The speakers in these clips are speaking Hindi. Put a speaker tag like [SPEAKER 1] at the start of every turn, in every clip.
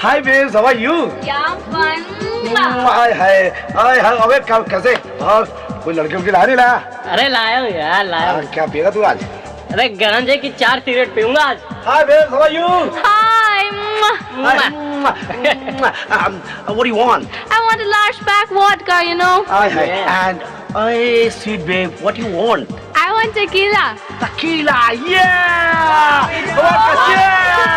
[SPEAKER 1] Hi babes, how are you?
[SPEAKER 2] Yeah, fun.
[SPEAKER 1] हाय अबे कैसे? और कोई लड़कियों की लाने लाया?
[SPEAKER 3] अरे लाया हूँ यार, लाया हूँ।
[SPEAKER 1] क्या पिएगा तू आज?
[SPEAKER 3] अरे गरंजे की 4 सिगरेट पीऊंगा आज।
[SPEAKER 1] Hi babes, how are you?
[SPEAKER 2] Hi.
[SPEAKER 1] What do you want?
[SPEAKER 2] I want a large pack vodka, you know.
[SPEAKER 1] And hey, sweet babe, what do you want?
[SPEAKER 2] I want tequila.
[SPEAKER 1] Tequila, yeah! Vodka, yeah!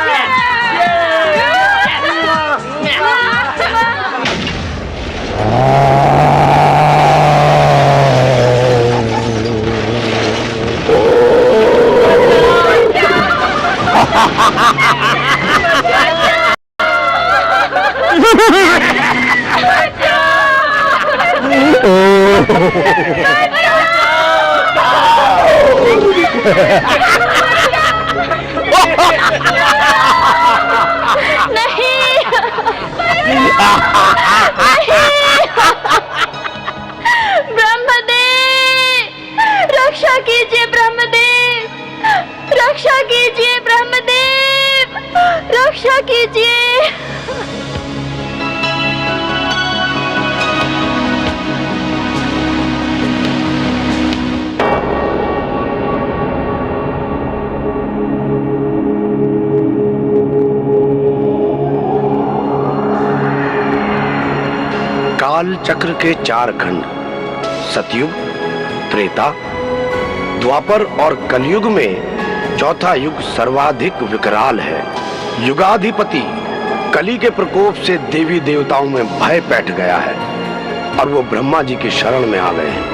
[SPEAKER 2] रक्षा कीजिए ब्रह्मदेव, रक्षा कीजिए ब्रह्मदेव, रक्षा कीजिए।
[SPEAKER 1] काल चक्र के 4 खंड सतयुग, त्रेता, द्वापर और कलयुग में चौथा युग सर्वाधिक विकराल है। युगाधिपति कली के प्रकोप से देवी देवताओं में भय बैठ गया है और वो ब्रह्मा जी की शरण में आ गए हैं।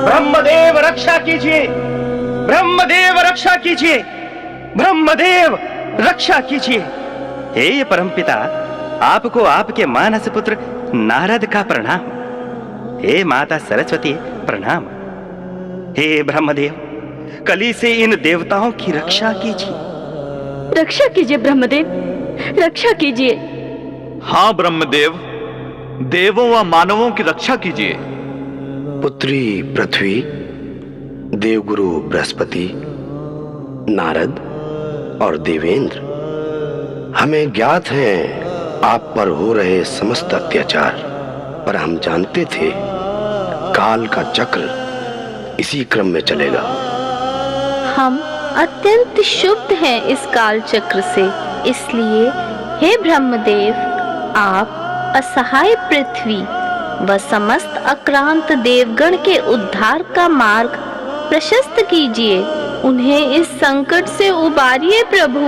[SPEAKER 4] ब्रह्मदेव रक्षा कीजिए, ब्रह्मदेव रक्षा कीजिए, ब्रह्मदेव रक्षा कीजिए। हे परमपिता, आपको आपके मानस पुत्र नारद का प्रणाम। हे माता सरस्वती प्रणाम। हे ब्रह्मदेव, कली से इन देवताओं की रक्षा कीजिए।
[SPEAKER 2] रक्षा कीजिए ब्रह्मदेव, रक्षा कीजिए।
[SPEAKER 5] हाँ ब्रह्मदेव, देवों व मानवों की रक्षा कीजिए।
[SPEAKER 1] पुत्री पृथ्वी, देवगुरु बृहस्पति, नारद और देवेंद्र, हमें ज्ञात है आप पर हो रहे समस्त अत्याचार, पर हम जानते थे काल का चक्र इसी क्रम में चलेगा।
[SPEAKER 6] हम अत्यंत शुद्ध हैं इस काल चक्र से, इसलिए हे ब्रह्मदेव, आप असहाय पृथ्वी व समस्त आक्रांत देवगण के उद्धार का मार्ग प्रशस्त कीजिए। उन्हें इस संकट से उबारिए प्रभु।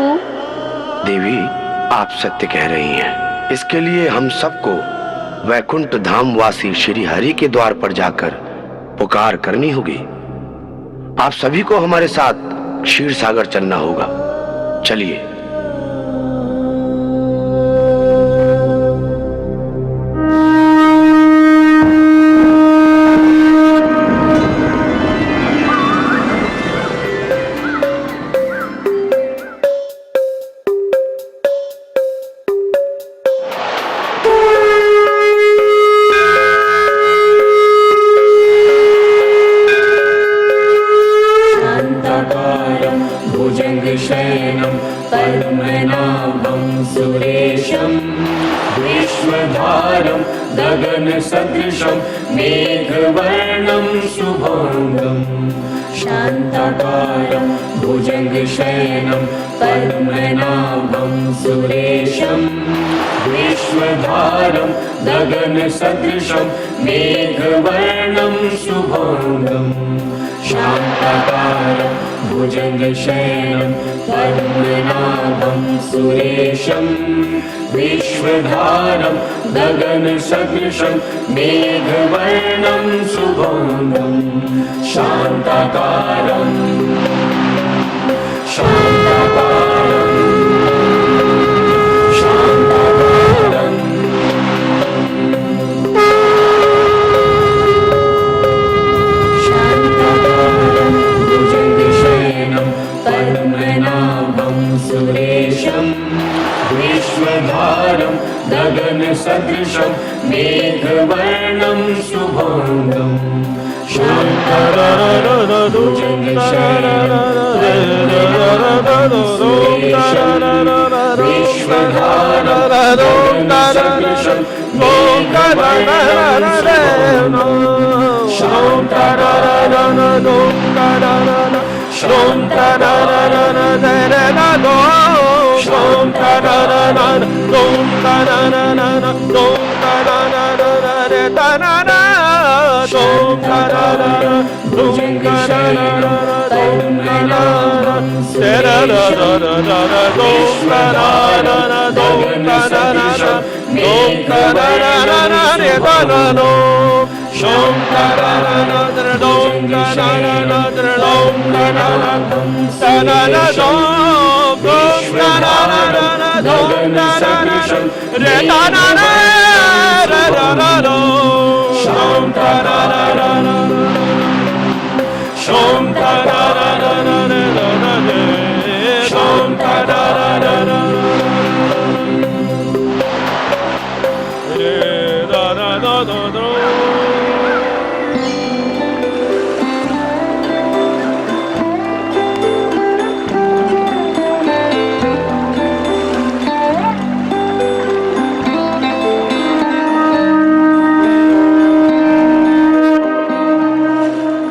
[SPEAKER 1] देवी, आप सत्य कह रही हैं। इसके लिए हम सबको वैकुंठ धाम वासी श्री हरि के द्वार पर जाकर पुकार करनी होगी। आप सभी को हमारे साथ क्षीर सागर चलना होगा। चलिए
[SPEAKER 7] पद्मनाभं सुरेशं विश्वधारं गगनसदृशं मेघवर्णं शुभांगं शान्ताकारं भुजगशयनं पद्मनाभं सुरेशं विश्वधारं गगनसदृशं मेघवर्णं शुभांगं शान्ताकारं भुजगशयनं पद्मनाभं सुरेशं विश्वधारं गगनसदृशं मेघवर्णं शुभांगं शान्ताकारं पद्मनाभं सुरेशं विश्वधारं गगनसदृशं मेघवर्णं शुभांगं शान्ताकारं भुजगशयनं पद्मनाभं सुरेशं विश्वधारं गगनसदृशं मेघवर्णं शुभांगं शान्ताकारं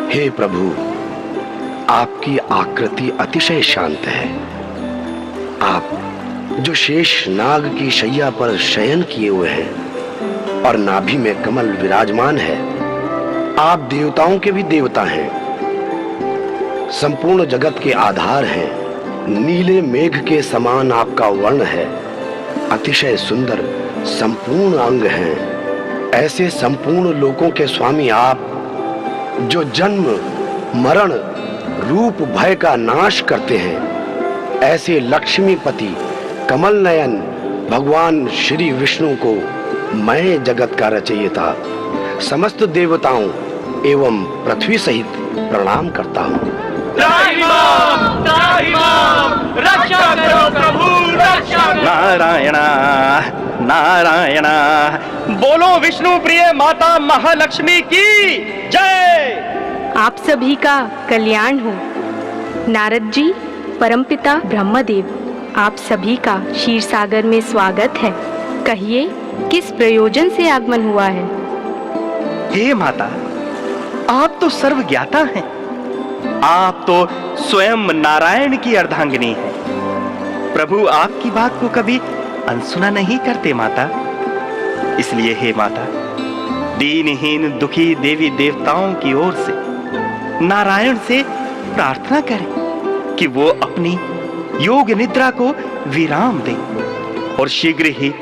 [SPEAKER 1] हे प्रभु, आपकी आकृति अतिशय शांत है। आप जो शेष नाग की शैया पर शयन किए हुए हैं और नाभि में कमल विराजमान है, आप देवताओं के भी देवता हैं, संपूर्ण जगत के आधार हैं। नीले मेघ के समान आपका वर्ण है, अतिशय सुंदर संपूर्ण अंग हैं। ऐसे संपूर्ण लोकों के स्वामी आप, जो जन्म मरण रूप भय का नाश करते हैं, ऐसे लक्ष्मीपति कमल नयन भगवान श्री विष्णु को मैं जगत का रचयिता समस्त देवताओं एवं पृथ्वी सहित प्रणाम करता हूँ।
[SPEAKER 4] रक्षा करो प्रभु, रक्षा करो। नारायण नारायण, बोलो विष्णु प्रिय माता महालक्ष्मी की जय।
[SPEAKER 8] आप सभी का कल्याण हो। नारद जी, परमपिता ब्रह्मदेव, आप सभी का क्षीर सागर में स्वागत है। कहिए, किस प्रयोजन से आगमन हुआ है?
[SPEAKER 4] हे माता, आप तो सर्वज्ञाता हैं। आप तो स्वयं नारायण की अर्धांगिनी हैं। प्रभु आपकी बात को कभी अनसुना नहीं करते माता। इसलिए हे माता, दीनहीन दुखी देवी देवताओं की ओर से नारायण से प्रार्थना करें कि वो अपनी योग निद्रा को विराम दें और शीघ्र ही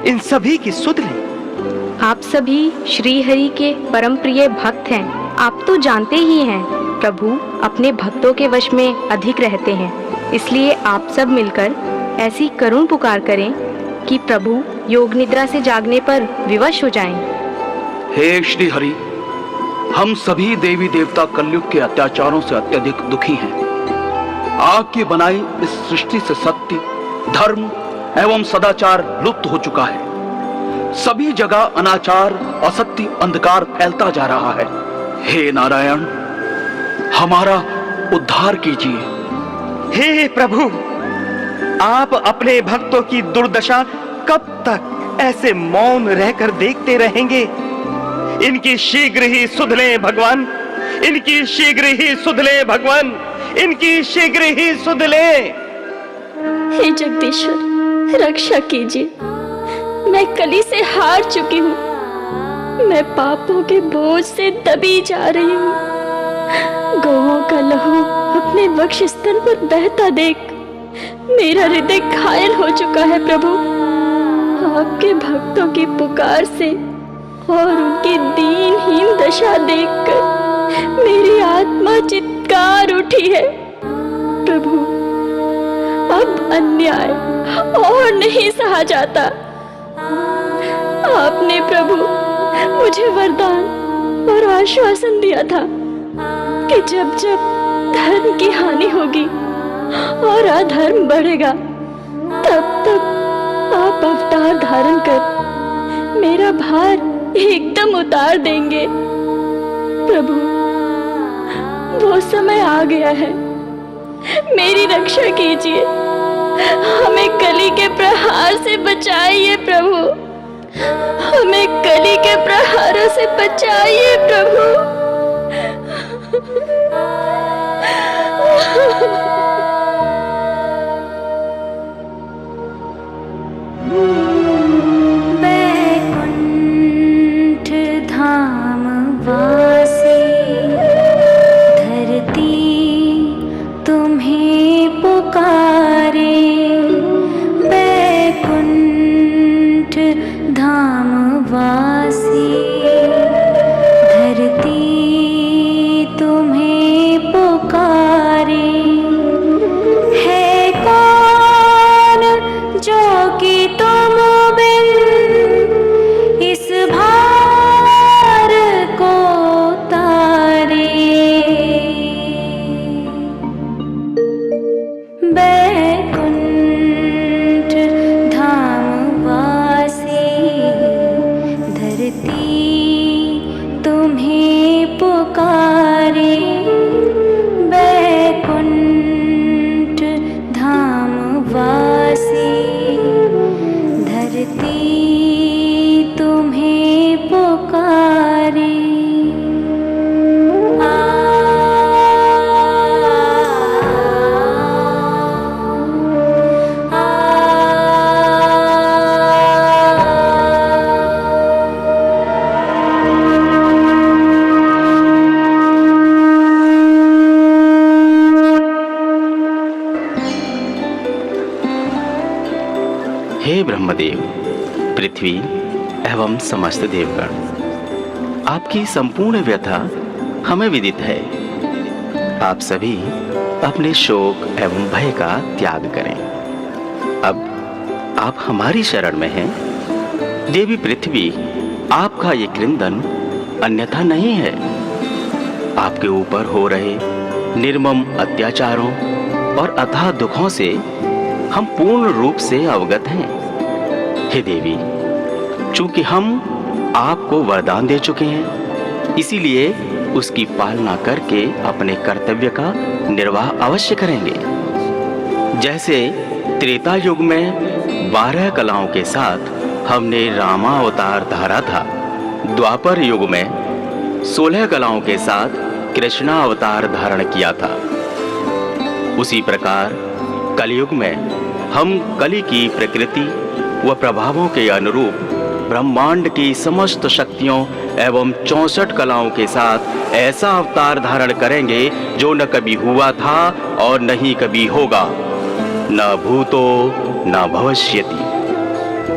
[SPEAKER 4] इन सभी की सुध लें।
[SPEAKER 8] आप सभी श्री हरि के परम प्रिय भक्त हैं। आप तो जानते ही हैं, प्रभु अपने भक्तों के वश में अधिक रहते हैं। इसलिए आप सब मिलकर ऐसी करुण पुकार करें कि प्रभु योग निद्रा से जागने पर विवश हो जाएं।
[SPEAKER 5] हे श्री हरि, हम सभी देवी देवता कलयुग के अत्याचारों से अत्यधिक दुखी हैं। आपकी बनाई इस सृष्टि से सत्य, धर्म एवं सदाचार लुप्त हो चुका है। सभी जगह अनाचार, असत्य, अंधकार फैलता जा रहा है। हे नारायण, हमारा उद्धार कीजिए।
[SPEAKER 4] हे प्रभु, आप अपने भक्तों की दुर्दशा कब तक ऐसे मौन रहकर देखते रहेंगे? इनकी शीघ्र ही सुध लें भगवान, इनकी शीघ्र ही सुध लें भगवान, इनकी शीघ्र ही सुध लें।
[SPEAKER 2] हे जगदीश्वर, रक्षा कीजिए। मैं कली से हार चुकी हूँ। मैं पापों के बोझ से दबी जा रही हूँ। गौओं का लहू अपने वक्ष स्थल पर बहता देख मेरा हृदय घायल हो चुका है प्रभु। आपके भक्तों की पुकार से और उनकी दीनहीन दशा देखकर मेरी आत्मा चित्कार उठी है। प्रभु, अब अन्याय और नहीं सहा जाता। आपने प्रभु मुझे वरदान और आश्वासन दिया था कि जब जब धर्म की हानि होगी और अधर्म बढ़ेगा, तब तब आप अवतार धारण कर मेरा भार एकदम उतार देंगे। प्रभु, वो समय आ गया है। मेरी रक्षा कीजिए। हमें कली के प्रहार से बचाइए प्रभु। हमें कली के प्रहारों से बचाइए प्रभु।
[SPEAKER 6] बैकुंठ धाम वासी धरती तुम्हें पुकारे। बैकुंठ धाम वासी धरती तुम्हें पुकारे। है कौन जो कि तुम बिन इस भार को तारे। बैकुंठ धाम वासी धरती तुम्हें पुकारे। बैकुंठ धाम वासी धरती तुम्हें पुकारे।
[SPEAKER 4] हे ब्रह्मदेव, पृथ्वी एवं समस्त देवगण, आपकी संपूर्ण व्यथा हमें विदित है। आप सभी अपने शोक एवं भय का त्याग करें। अब आप हमारी शरण में हैं। देवी पृथ्वी, आपका ये क्रंदन अन्यथा नहीं है। आपके ऊपर हो रहे निर्मम अत्याचारों और अथाह दुखों से हम पूर्ण रूप से अवगत हैं। हे देवी, चूंकि हम आपको वरदान दे चुके हैं, इसीलिए उसकी पालना करके अपने कर्तव्य का निर्वाह अवश्य करेंगे। जैसे त्रेता युग में 12 कलाओं के साथ हमने रामावतार धारा था, द्वापर युग में 16 कलाओं के साथ कृष्णावतार धारण किया था, उसी प्रकार कलयुग में हम कली की प्रकृति व प्रभावों के अनुरूप ब्रह्मांड की समस्त शक्तियों एवं 64 कलाओं के साथ ऐसा अवतार धारण करेंगे जो न कभी हुआ था और न ही कभी होगा, न भूतो न भविष्यति।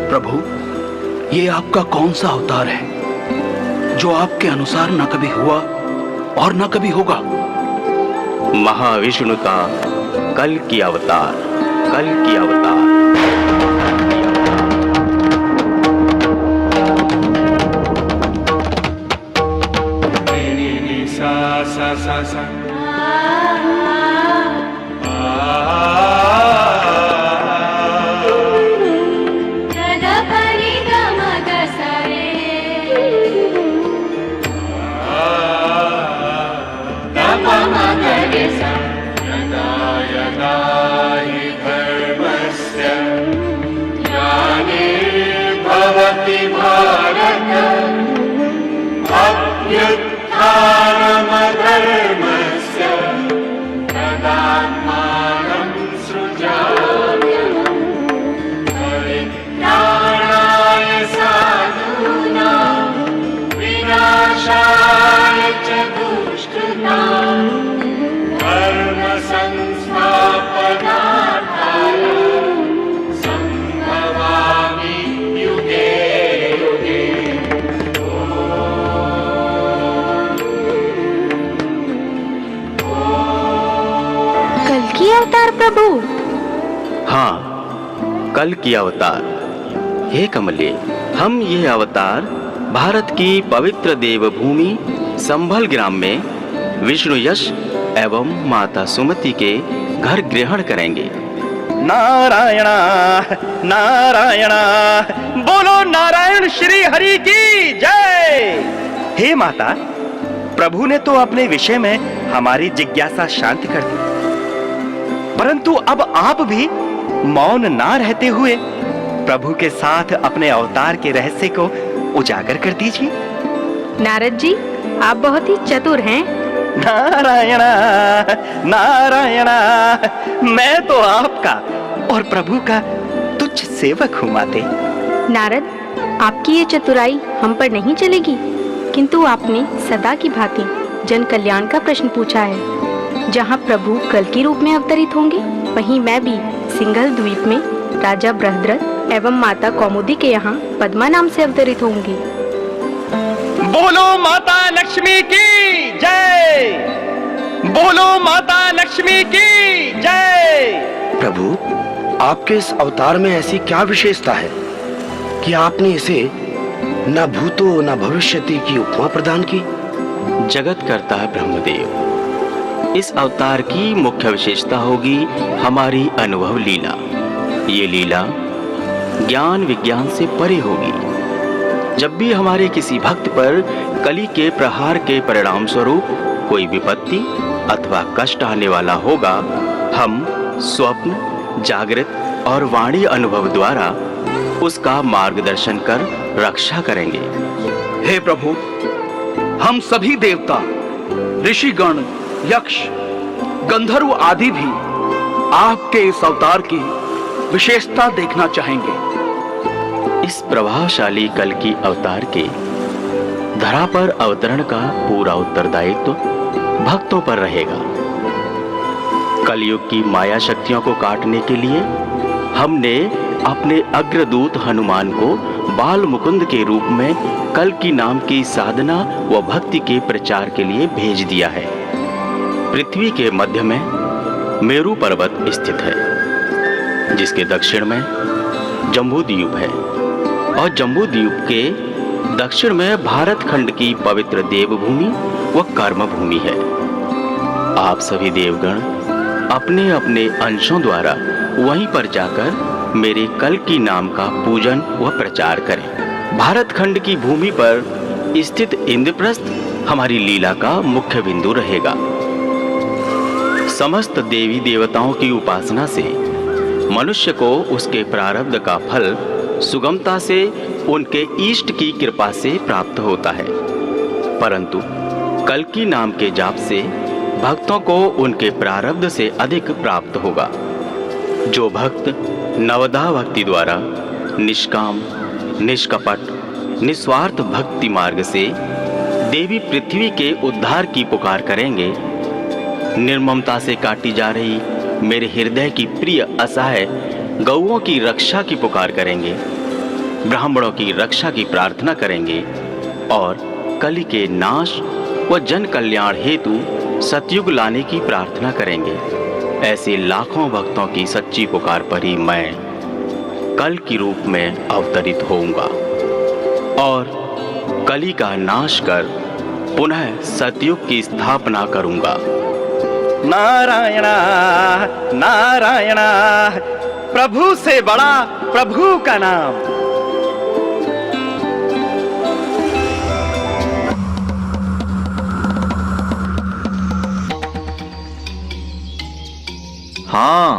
[SPEAKER 5] प्रभु, ये आपका कौन सा अवतार है जो आपके अनुसार न कभी हुआ और न कभी होगा?
[SPEAKER 4] महाविष्णु का कल की अवतार, कल की अवतार।
[SPEAKER 7] यदा यदा हि धर्मस्य ग्लानिर्भवति भारत अभ्युत्थानमधर्मस्य तदात्मानं सृजाम्यहम् परित्राणाय साधूनां विनाशाय च दुष्कृतां धर्म संस्थापनार्थाय संभवामि युगे युगे।
[SPEAKER 8] कल की अवतार प्रभु।
[SPEAKER 4] हाँ, कल की अवतार। हे कमले, हम ये अवतार भारत की पवित्र देवभूमि संभल ग्राम में विष्णु यश एवं माता सुमति के घर ग्रहण करेंगे। नारायण नारायण, बोलो नारायण श्री हरि की जय। हे माता, प्रभु ने तो अपने विषय में हमारी जिज्ञासा शांत कर दी, परंतु अब आप भी मौन ना रहते हुए प्रभु के साथ अपने अवतार के रहस्य को उजागर कर दीजिए।
[SPEAKER 8] नारद जी, आप बहुत ही चतुर हैं।
[SPEAKER 4] नारायण नारायण, मैं तो आपका और प्रभु का तुच्छ सेवक हूँ माते।
[SPEAKER 8] नारद, आपकी ये चतुराई हम पर नहीं चलेगी, किंतु आपने सदा की भांति जन कल्याण का प्रश्न पूछा है। जहाँ प्रभु कल की रूप में अवतरित होंगे, वहीं मैं भी सिंघल द्वीप में राजा बृहद्रथ एवं माता कौमुदी के यहाँ पद्मा नाम से अवतरित होंगी।
[SPEAKER 4] बोलो माता लक्ष्मी की जय, बोलो माता लक्ष्मी की जय।
[SPEAKER 1] प्रभु, आपके इस अवतार में ऐसी क्या विशेषता है कि आपने इसे न भूतो न भविष्यति की उपमा प्रदान की?
[SPEAKER 4] जगत करता है ब्रह्मदेव। इस अवतार की मुख्य विशेषता होगी हमारी अनुभव लीला। ये लीला ज्ञान विज्ञान से परे होगी। जब भी हमारे किसी भक्त पर कली के प्रहार के परिणाम स्वरूप कोई विपत्ति अथवा कष्ट आने वाला होगा, हम स्वप्न, जागृत और वाणी अनुभव द्वारा उसका मार्गदर्शन कर रक्षा करेंगे।
[SPEAKER 5] हे प्रभु, हम सभी देवता, ऋषिगण, यक्ष, गंधर्व आदि भी आपके इस अवतार की विशेषता देखना चाहेंगे।
[SPEAKER 4] इस प्रभावशाली कल की अवतार के धरा पर अवतरण का पूरा उत्तरदायित्व भक्तों पर रहेगा। कलयुग की माया शक्तियों को काटने के लिए हमने अपने अग्रदूत हनुमान को बाल मुकुंद के रूप में कल की नाम की साधना व भक्ति के प्रचार के लिए भेज दिया है। पृथ्वी के मध्य में मेरु पर्वत स्थित है, जिसके दक्षिण में जम्बू द्वीप है और जम्बू द्वीप के दक्षिण में भारत खंड की पवित्र देवभूमि व कर्म भूमि है। आप सभी देवगण अपने अपने अंशों द्वारा वहीं पर जाकर मेरे कल की नाम का पूजन व प्रचार करें। भारत खंड की भूमि पर स्थित इंद्रप्रस्थ हमारी लीला का मुख्य बिंदु रहेगा। समस्त देवी देवताओं की उपासना से मनुष्य को उसके प्रारब्ध का फल सुगमता से उनके इष्ट की कृपा से प्राप्त होता है, परंतु कल की नाम के जाप से भक्तों को उनके प्रारब्ध से अधिक प्राप्त होगा। जो भक्त नवदा भक्ति द्वारा निष्काम, निष्कपट, निस्वार्थ भक्ति मार्ग से देवी पृथ्वी के उद्धार की पुकार करेंगे, निर्ममता से काटी जा रही मेरे हृदय की प्रिय असहाय गौओं की रक्षा की पुकार करेंगे, ब्राह्मणों की रक्षा की प्रार्थना करेंगे और कली के नाश व जन कल्याण हेतु सतयुग लाने की प्रार्थना करेंगे। ऐसे लाखों भक्तों की सच्ची पुकार पर ही मैं कल की रूप में अवतरित होऊंगा और कली का नाश कर पुनः सतयुग की स्थापना करूंगा। नारायण नारायण, प्रभु से बड़ा प्रभु का नाम।
[SPEAKER 9] हाँ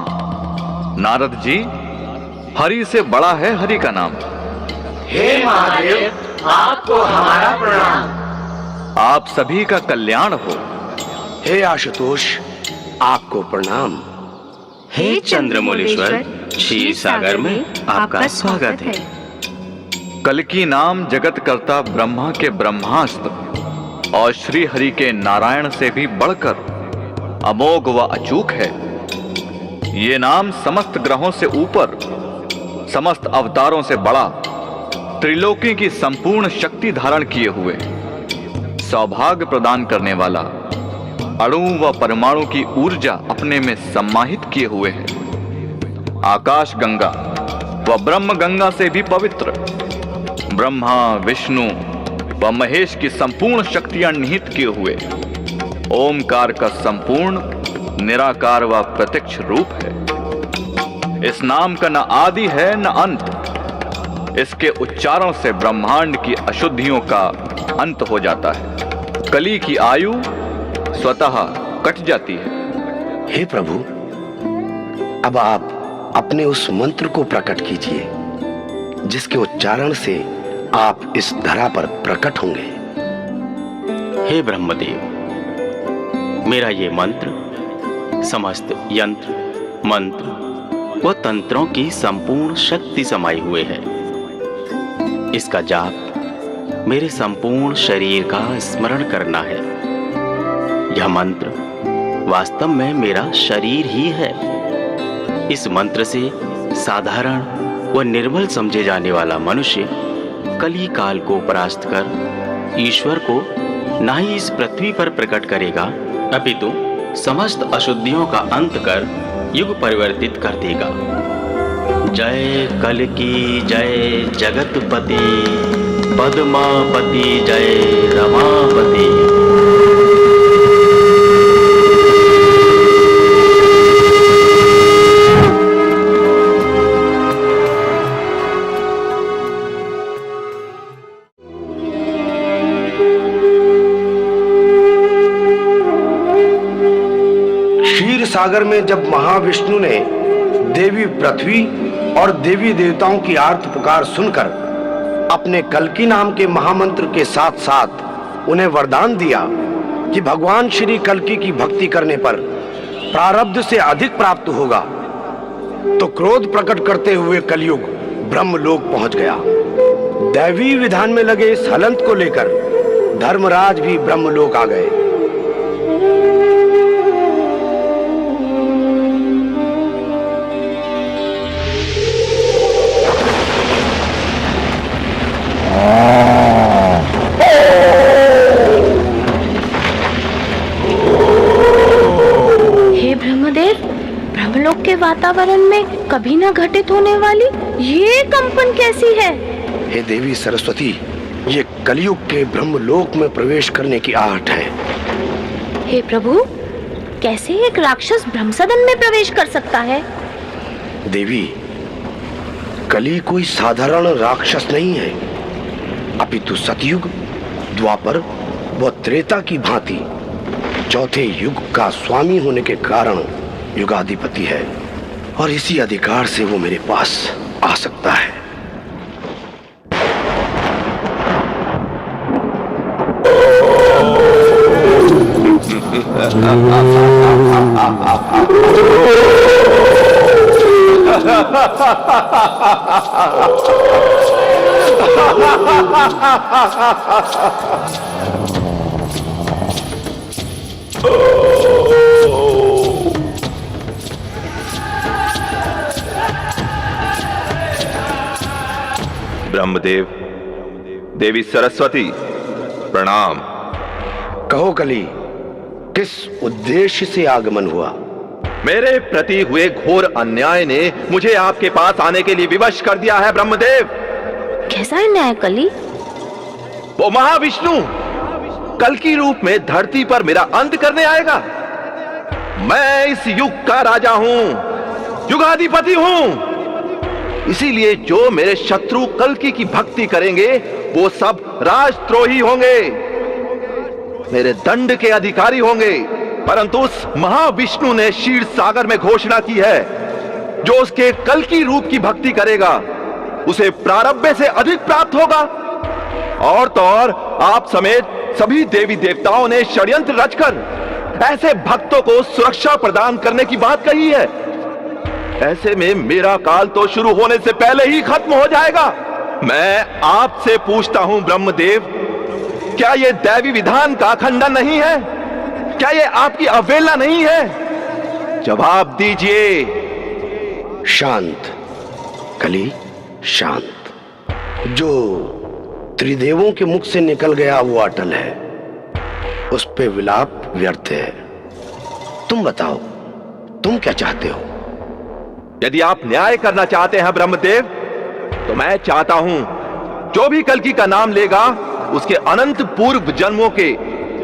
[SPEAKER 9] नारद जी, हरि से बड़ा है हरि का नाम।
[SPEAKER 7] हे महादेव, आपको हमारा प्रणाम।
[SPEAKER 9] आप सभी का कल्याण हो।
[SPEAKER 1] हे आशुतोष, आपको प्रणाम।
[SPEAKER 4] हे चंद्रमौलीश्वर, क्षीर सागर में आपका स्वागत है।
[SPEAKER 9] कल्कि नाम जगत करता ब्रह्मा के ब्रह्मास्त्र और श्री हरि के नारायण से भी बढ़कर अमोघ व अचूक है। ये नाम समस्त ग्रहों से ऊपर, समस्त अवतारों से बड़ा, त्रिलोकी की संपूर्ण शक्ति धारण किए हुए, सौभाग्य प्रदान करने वाला, अणु व परमाणु की ऊर्जा अपने में सम्माहित किए हुए है, आकाश गंगा व ब्रह्म गंगा से भी पवित्र, ब्रह्मा विष्णु व महेश की संपूर्ण शक्तियां निहित किए हुए, ओमकार का संपूर्ण निराकार व प्रत्यक्ष रूप है। इस नाम का न आदि है न अंत। इसके उच्चारण से ब्रह्मांड की अशुद्धियों का अंत हो जाता है। कली की आयु स्वतः कट जाती है।
[SPEAKER 1] हे प्रभु, अब आप अपने उस मंत्र को प्रकट कीजिए जिसके उच्चारण से आप इस धरा पर प्रकट होंगे।
[SPEAKER 4] हे ब्रह्मदेव, मेरा ये मंत्र समस्त यंत्र, मंत्र व तंत्रों की संपूर्ण शक्ति समाई हुए है। इसका जाप मेरे संपूर्ण शरीर का स्मरण करना है। यह मंत्र वास्तव में मेरा शरीर ही है। इस मंत्र से साधारण व निर्बल समझे जाने वाला मनुष्य कली काल को परास्त कर ईश्वर को ना ही इस पृथ्वी पर प्रकट करेगा, अपितु समस्त अशुद्धियों का अंत कर युग परिवर्तित कर देगा। जय कल की जय जगतपति, पद्मापति जय रमापति।
[SPEAKER 1] क्षीर सागर में जब महाविष्णु ने देवी पृथ्वी और देवी देवताओं की आर्त पुकार सुनकर अपने कल्कि नाम के महामंत्र के साथ साथ उन्हें वरदान दिया कि भगवान श्री कल्कि की भक्ति करने पर प्रारब्ध से अधिक प्राप्त होगा, तो क्रोध प्रकट करते हुए कलयुग ब्रह्मलोक पहुंच गया। दैवी विधान में लगे इस हलंत को लेकर धर्मराज भी ब्रह्मलोक आ गए।
[SPEAKER 6] हे ब्रह्मदेव, ब्रह्मलोक के वातावरण में कभी न घटित होने वाली ये कंपन कैसी है?
[SPEAKER 1] हे देवी सरस्वती, ये कलयुग के ब्रह्मलोक में प्रवेश करने की आहट है।
[SPEAKER 6] हे प्रभु, कैसे एक राक्षस ब्रह्मसदन में प्रवेश कर सकता है?
[SPEAKER 1] देवी, कली कोई साधारण राक्षस नहीं है, अपितु सतयुग, द्वापर व त्रेता की भांति चौथे युग का स्वामी होने के कारण युगाधिपति है, और इसी अधिकार से वो मेरे पास आ सकता है।
[SPEAKER 10] ब्रह्मदेव, देवी सरस्वती, प्रणाम।
[SPEAKER 1] कहो कली, किस उद्देश्य से आगमन हुआ?
[SPEAKER 10] मेरे प्रति हुए घोर अन्याय ने मुझे आपके पास आने के लिए विवश कर दिया है ब्रह्मदेव।
[SPEAKER 6] कैसा अन्याय कली?
[SPEAKER 10] वो महाविष्णु कल की रूप में धरती पर मेरा अंत करने आएगा। मैं इस युग का राजा हूं, युगाधिपति हूं। इसीलिए जो मेरे शत्रु कल्कि की भक्ति करेंगे वो सब राजद्रोही होंगे, मेरे दंड के अधिकारी होंगे। परंतु उस महाविष्णु ने क्षीर सागर में घोषणा की है जो उसके कल की रूप की भक्ति करेगा उसे प्रारब्ध से अधिक प्राप्त होगा। और तो और आप समेत सभी देवी देवताओं ने षड्यंत्र रचकर ऐसे भक्तों को सुरक्षा प्रदान करने की बात कही है। ऐसे में मेरा काल तो शुरू होने से पहले ही खत्म हो जाएगा। मैं आपसे पूछता हूं ब्रह्मदेव, क्या यह दैवी विधान का खंडन नहीं है? क्या यह आपकी अवहेलना नहीं है? जवाब दीजिए।
[SPEAKER 1] शांत कली, शांत। जो त्रिदेवों के मुख से निकल गया वो अटल है, उस पे विलाप व्यर्थ है। तुम बताओ, तुम क्या चाहते हो?
[SPEAKER 10] यदि आप न्याय करना चाहते हैं ब्रह्मदेव, तो मैं चाहता हूं जो भी कल्कि का नाम लेगा उसके अनंत पूर्व जन्मों के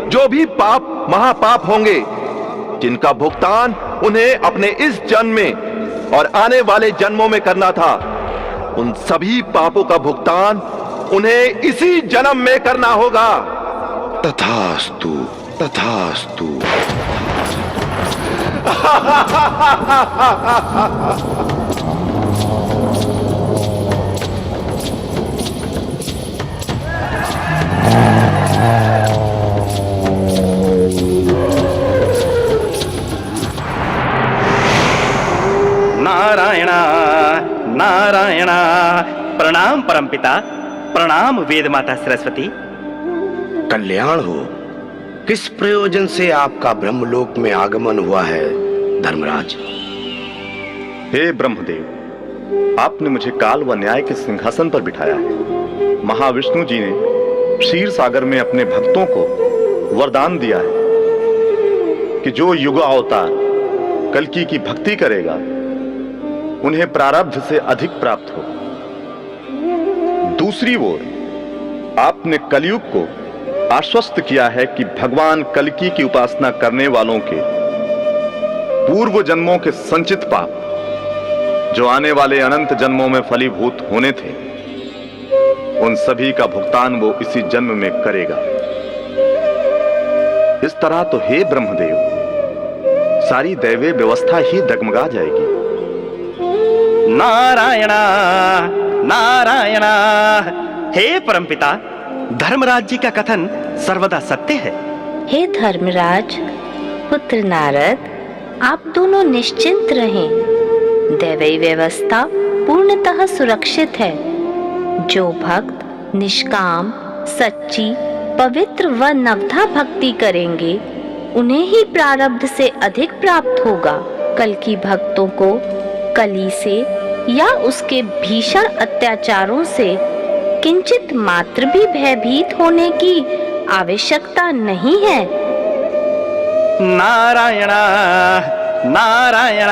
[SPEAKER 10] जो भी पाप महापाप होंगे, जिनका भुगतान उन्हें अपने इस जन्म में और आने वाले जन्मों में करना था, उन सभी पापों का भुगतान उन्हें इसी जन्म में करना होगा।
[SPEAKER 1] तथास्तु, तथास्तु।
[SPEAKER 4] नारायण नारायण। प्रणाम परमपिता, प्रणाम वेद माता सरस्वती।
[SPEAKER 1] कल्याण हो। किस प्रयोजन से आपका ब्रह्मलोक में आगमन हुआ है धर्मराज?
[SPEAKER 11] हे ब्रह्मदेव, आपने मुझे काल व न्याय के सिंहासन पर बिठाया है। महाविष्णु जी ने क्षीर सागर में अपने भक्तों को वरदान दिया है कि जो युग अवतार कल्कि की भक्ति करेगा उन्हें प्रारब्ध से अधिक प्राप्त हो। दूसरी ओर आपने कलयुग को आश्वस्त किया है कि भगवान कल्कि की उपासना करने वालों के पूर्व जन्मों के संचित पाप जो आने वाले अनंत जन्मों में फलीभूत होने थे, उन सभी का भुगतान वो इसी जन्म में करेगा। इस तरह तो हे ब्रह्मदेव, सारी दैवीय व्यवस्था ही डगमगा जाएगी।
[SPEAKER 4] नारायण नारायण। हे परमपिता, धर्मराज जी का कथन सर्वदा सत्य है।
[SPEAKER 6] हे धर्मराज पुत्र नारद, आप दोनों निश्चिंत रहें। दैवी व्यवस्था पूर्णतः सुरक्षित है। जो भक्त निष्काम, सच्ची, पवित्र व नवधा भक्ति करेंगे उन्हें ही प्रारब्ध से अधिक प्राप्त होगा। कल्कि भक्तों को कली से या उसके भीषण अत्याचारों से किंचित मात्र भी भयभीत होने की आवश्यकता नहीं है।
[SPEAKER 4] नारायण नारायण।